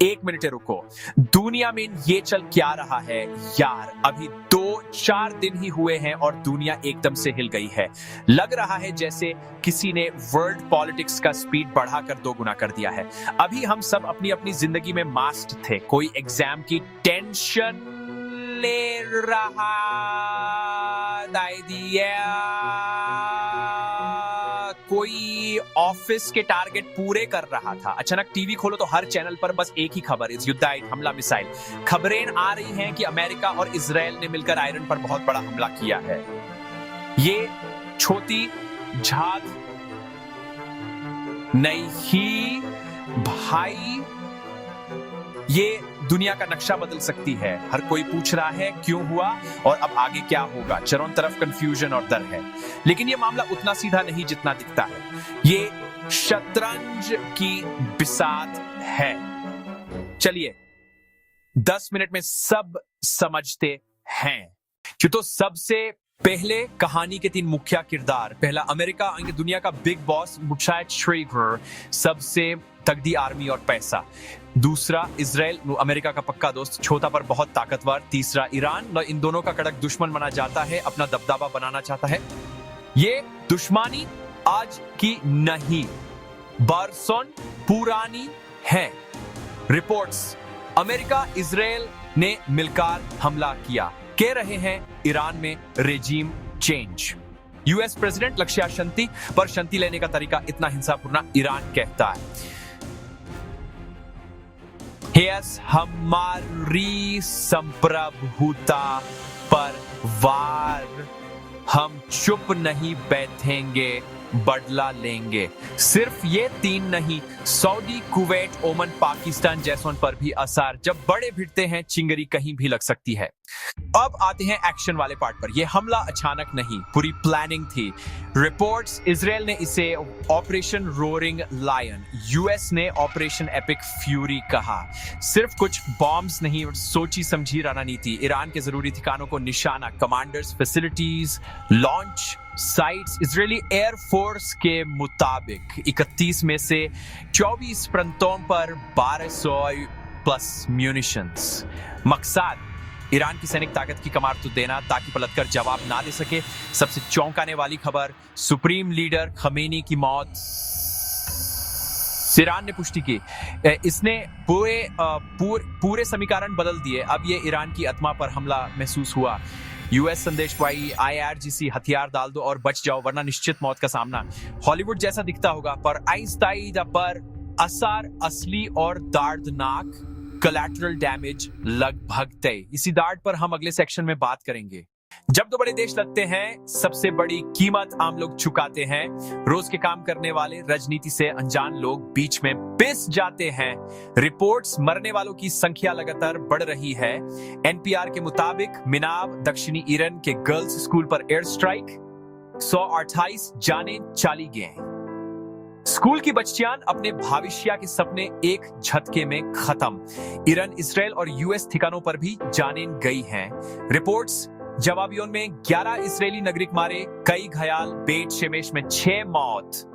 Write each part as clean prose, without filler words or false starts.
एक मिनट रुको, दुनिया में ये चल क्या रहा है यार? अभी 2-4 दिन ही हुए हैं और दुनिया एकदम से हिल गई है। लग रहा है जैसे किसी ने वर्ल्ड पॉलिटिक्स का स्पीड बढ़ाकर 2 गुना कर दिया है। अभी हम सब अपनी अपनी जिंदगी में मास्ट थे, कोई एग्जाम की टेंशन ले रहा कोई ऑफिस के टारगेट पूरे कर रहा था। अचानक टीवी खोलो तो हर चैनल पर बस एक ही खबर, युद्ध, हमला, मिसाइल। खबरें आ रही हैं कि अमेरिका और इजराइल ने मिलकर आयरन पर बहुत बड़ा हमला किया है। ये छोटी झाग नहीं भाई, ये दुनिया का नक्शा बदल सकती है। हर कोई पूछ रहा है क्यों हुआ और अब आगे क्या होगा। चारों तरफ कंफ्यूजन और डर है, लेकिन ये मामला उतना सीधा नहीं जितना दिखता है। ये शतरंज की बिसात है। चलिए 10 मिनट में सब समझते हैं। क्यों तो सबसे पहले कहानी के 3 मुख्य किरदार। पहला अमेरिका, दुनिया का बिग बॉस, सबसे तगड़ी आर्मी और पैसा। दूसरा इजराइल, अमेरिका का पक्का दोस्त, छोटा पर बहुत ताकतवर। तीसरा ईरान, इन दोनों का कड़क दुश्मन माना जाता है, अपना दबदबा बनाना चाहता है। ये दुश्मनी आज की नहीं, बरसों पुरानी है। रिपोर्ट्स, अमेरिका इजराइल ने मिलकर हमला किया, कह रहे हैं ईरान में रेजिम चेंज। यूएस प्रेसिडेंट लक्ष्य शांति, पर शांति लेने का तरीका इतना हिंसापूर्ण ईरान कहता है। हमारी संप्रभुता पर वार, हम चुप नहीं बैठेंगे, बदला लेंगे। सिर्फ ये 3 नहीं, सऊदी, कुवैत, ओमान, पाकिस्तान जैसों पर भी असर। जब बड़े भिड़ते हैं चिंगरी कहीं भी लग सकती है। अब आते हैं एक्शन वाले पार्ट पर। यह हमला अचानक नहीं, पूरी प्लानिंग थी। रिपोर्ट्स, इजराइल ने इसे ऑपरेशन रोरिंग लायन, यूएस ने ऑपरेशन एपिक फ्यूरी कहा। सिर्फ कुछ बॉम्ब्स नहीं, सोची समझी रणनीति। ईरान के जरूरी ठिकानों को निशाना, commanders, facilities, launch sites. Israeli air force के मुताबिक 31 में से 24 प्रांतों पर 1200 प्लस म्यूनिशंस। मकसद ईरान की सैनिक ताकत की कमार तो देना, ताकि पलटकर जवाब ना दे सके। सबसे चौंकाने वाली खबर, सुप्रीम लीडर खमेनी की मौत। ईरान ने पुष्टि की, इसने पूरे समीकरण बदल दिए। अब ये ईरान की आत्मा पर हमला महसूस हुआ। यूएस संदेश पाई, आईआरजीसी, हथियार डाल दो और बच जाओ वरना निश्चित मौत का सामना। हॉलीवुड जैसा दिखता होगा, पर आइंस्टाइन पर असर असली और दर्दनाक, कोलैटरल डैमेज लगभग तय। इसी डार्ट पर हम अगले सेक्शन में बात करेंगे। जब 2 बड़े देश लगते हैं, सबसे बड़ी कीमत आम लोग चुकाते हैं। रोज के काम करने वाले, राजनीति से अनजान लोग बीच में पिस जाते हैं। रिपोर्ट्स, मरने वालों की संख्या लगातार बढ़ रही है। एनपीआर के मुताबिक मिनाव, दक्षिणी ईरान के गर्ल्स स्कूल पर एयर स्ट्राइक, 128 जाने चली गए। स्कूल की बच्चियां अपने भविष्य के सपने एक झटके में खत्म। ईरान, इजराइल और यूएस ठिकानों पर भी जानें गई हैं। रिपोर्ट्स, जवाबियों में 11 इजरायली नागरिक मारे, कई घायल। बेट शेमेश में 6 मौत।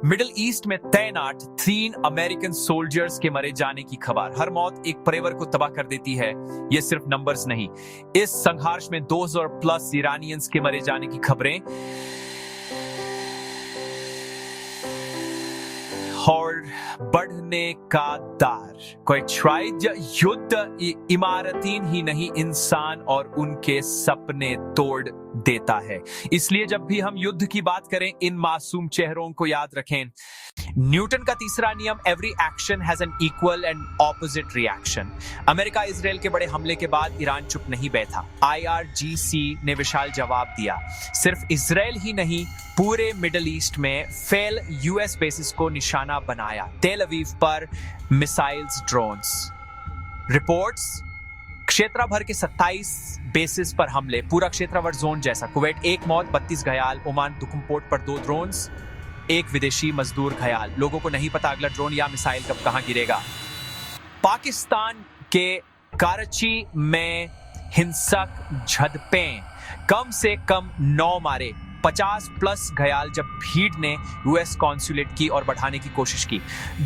मिडिल ईस्ट में तैनात 3 अमेरिकन सोल्जर्स के मरे जाने की खबर। हर मौत एक परिवार को तबाह कर देती है। ये सिर्फ नंबर्स नहीं, इस संघर्ष में 2000 प्लस ईरानियंस के मरे जाने की खबरें और बढ़ने का दर। कोई ट्राइड युद्ध इमारतीन ही नहीं, इंसान और उनके सपने तोड़ देता है। इसलिए जब भी हम युद्ध की बात करें, इन मासूम चेहरों को याद रखें। न्यूटन का तीसरा नियम, every action has an equal and opposite reaction. America Israel के बड़े हमले के बाद ईरान चुप नहीं बैठा। आईआरजीसी ने विशाल जवाब दिया। सिर्फ इजराइल ही नहीं, पूरे मिडिल ईस्ट में फेल यूएस बेसिस को निशाना बनाया। तेल अवीव पर मिसाइल्स, ड्रोन्स। रिपोर्ट्स, क्षेत्र भर के 27 बेसिस पर हमले, पूरा क्षेत्रवर जोन जैसा। कुवैत 1 मौत, 32 घायल। ओमान दुकुम पोर्ट पर 2 ड्रोन्स, 1 विदेशी मजदूर घायल। लोगों को नहीं पता अगला ड्रोन या मिसाइल कब कहां गिरेगा। पाकिस्तान के कराची में हिंसक झड़पें, कम से कम 9 मारे, 50 प्लस घायल जब भीड़ ने यूएस कॉन्सुलेट की और बढ़ाने की कोशिश की।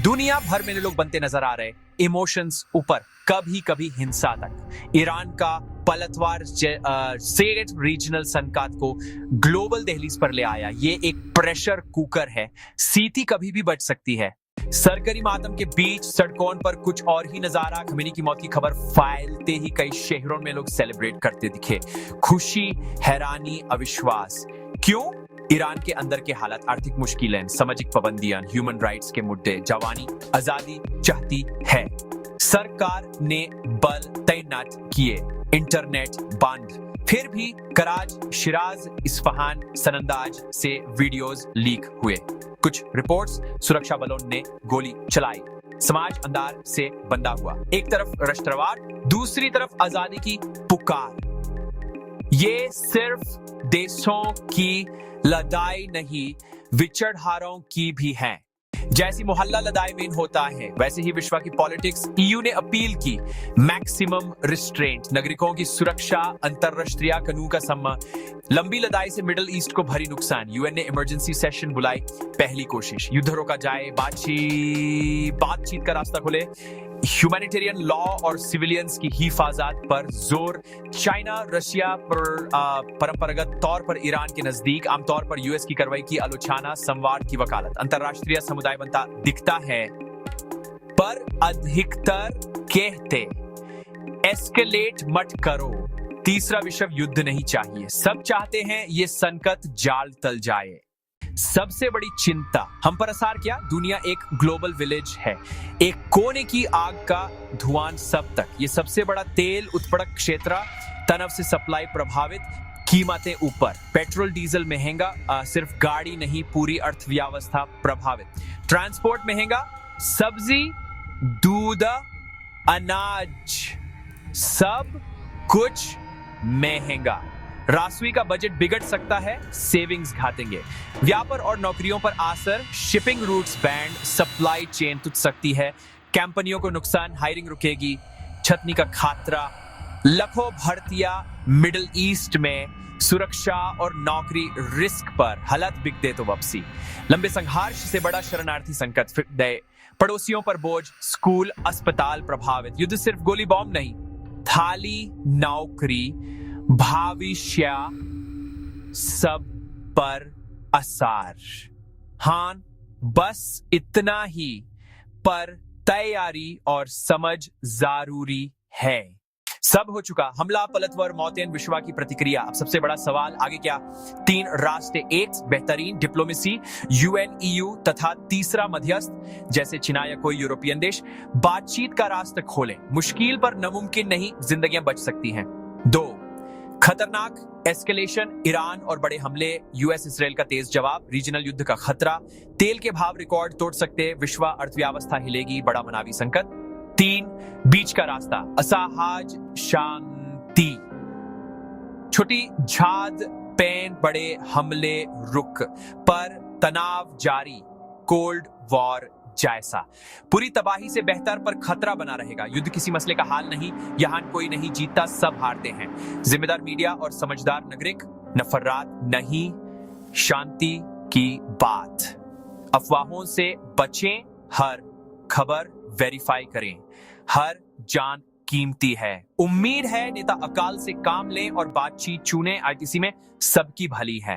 दुनिया भर में लोग बनते नजर आ रहे, इमोशंस ऊपर, कभी कभी हिंसा तक। ईरान का पलटवार स्टेट रीजनल संकट को ग्लोबल दहलीज पर ले आया। ये एक प्रेशर कुकर है, स्थिति कभी भी बढ़ सकती है। सरकारी मातम के बीच सड़कों पर कुछ और ही नजारा। खमीनी की मौत की खबर फैलते ही कई शहरों में लोग सेलिब्रेट करते दिखे। खुशी, हैरानी, अविश्वास। क्यों? ईरान के अंदर के हालात, आर्थिक मुश्किलें, सामाजिक पाबंदियां, ह्यूमन राइट्स के मुद्दे। जवानी आजादी चाहती है, सरकार ने बल तैनात किए, इंटरनेट बंद। फिर भी कराज, शिराज, इस्फहान, सनंदाज से वीडियोस लीक हुए। कुछ रिपोर्ट्स, सुरक्षा बलों ने गोली चलाई, समाज अंधार से बंधा हुआ। एक तरफ राष्ट्रवाद, दूसरी तरफ आजादी की पुकार। ये सिर्फ देशों की लड़ाई नहीं, विचारधाराओं की भी है। जैसी मोहल्ला लड़ाई में होता है, वैसे ही विश्व की पॉलिटिक्स। ईयू ने अपील की मैक्सिमम रिस्ट्रेंट, नागरिकों की सुरक्षा, अंतरराष्ट्रीय कानून का सम्मान। लंबी लड़ाई से मिडिल ईस्ट को भारी नुकसान। यूएन ने इमरजेंसी सेशन बुलाई, पहली कोशिश। युद्ध रोका जाए, बातचीत का रास्ता खोले। ह्यूमैनिटेरियन लॉ और सिविलियंस की हिफाजत पर जोर। चाइना, रशिया पर परंपरागत तौर पर ईरान के नजदीक, आमतौर पर यूएस की कार्रवाई की आलोचना, संवाद की वकालत। अंतरराष्ट्रीय समुदाय बनता दिखता है, पर अधिकतर कहते एस्केलेट मत करो, तीसरा विश्व युद्ध नहीं चाहिए। सब चाहते हैं ये संकट जाल तल जाए। सबसे बड़ी चिंता हम पर असर क्या? दुनिया एक ग्लोबल विलेज है, एक कोने की आग का धुआं सब तक। ये सबसे बड़ा तेल उत्पादक क्षेत्र, तनाव से सप्लाई प्रभावित, कीमतें ऊपर। पेट्रोल डीजल महंगा, सिर्फ गाड़ी नहीं पूरी अर्थव्यवस्था प्रभावित। ट्रांसपोर्ट महंगा, सब्जी, दूध, अनाज, सब कुछ महंगा। राष्ट्रीय का बजट बिगड़ सकता है, सेविंग्स घाटेंगे। व्यापार और नौकरियों पर असर, shipping routes banned, supply chain टूट सकती है, कंपनियों को नुकसान, हायरिंग रुकेगी, छटनी का खतरा। लाखों भर्तियां मिडिल ईस्ट में, सुरक्षा और नौकरी रिस्क पर। हालत बिगड़े तो वापसी। लंबे संघर्ष से बड़ा शरणार्थी संकट फिर दे, पड़ोसियों पर बोझ, स्कूल, अस्पताल प्रभावित। युद्ध सिर्फ गोली बॉम्ब नहीं, थाली, नौकरी, भविष्य, सब पर असर। हाँ, बस इतना ही, पर तैयारी और समझ जरूरी है। सब हो चुका, हमला, पलटवार, मौतें, विश्व की प्रतिक्रिया। अब सबसे बड़ा सवाल आगे क्या? 3 रास्ते, एक बेहतरीन डिप्लोमेसी, यूएन, ईयू तथा तीसरा मध्यस्थ जैसे चीन या कोई यूरोपियन देश बातचीत का रास्ता खोले। मुश्किल पर नामुमकिन नहीं, जिंदगियां बच सकती हैं। 2, खतरनाक एस्केलेशन, ईरान और बड़े हमले, यूएस इसराइल का तेज जवाब, रीजनल युद्ध का खतरा। तेल के भाव रिकॉर्ड तोड़ सकते, विश्व अर्थव्यवस्था हिलेगी, बड़ा मानवीय संकट। 3, बीच का रास्ता, असहज शांति, छोटी झाद पेन, बड़े हमले रुक, पर तनाव जारी, कोल्ड वॉर जैसा। पूरी तबाही से बेहतर पर खतरा बना रहेगा। युद्ध किसी मसले का हाल नहीं, यहां कोई नहीं जीतता, सब हारते हैं। जिम्मेदार मीडिया और समझदार नागरिक, नफरत नहीं, शांति की बात। अफवाहों से बचें, हर खबर वेरीफाई करें, हर जान कीमती है। उम्मीद है नेता अकाल से काम लें और बातचीत चुने। आईटीसी में सबकी भली है।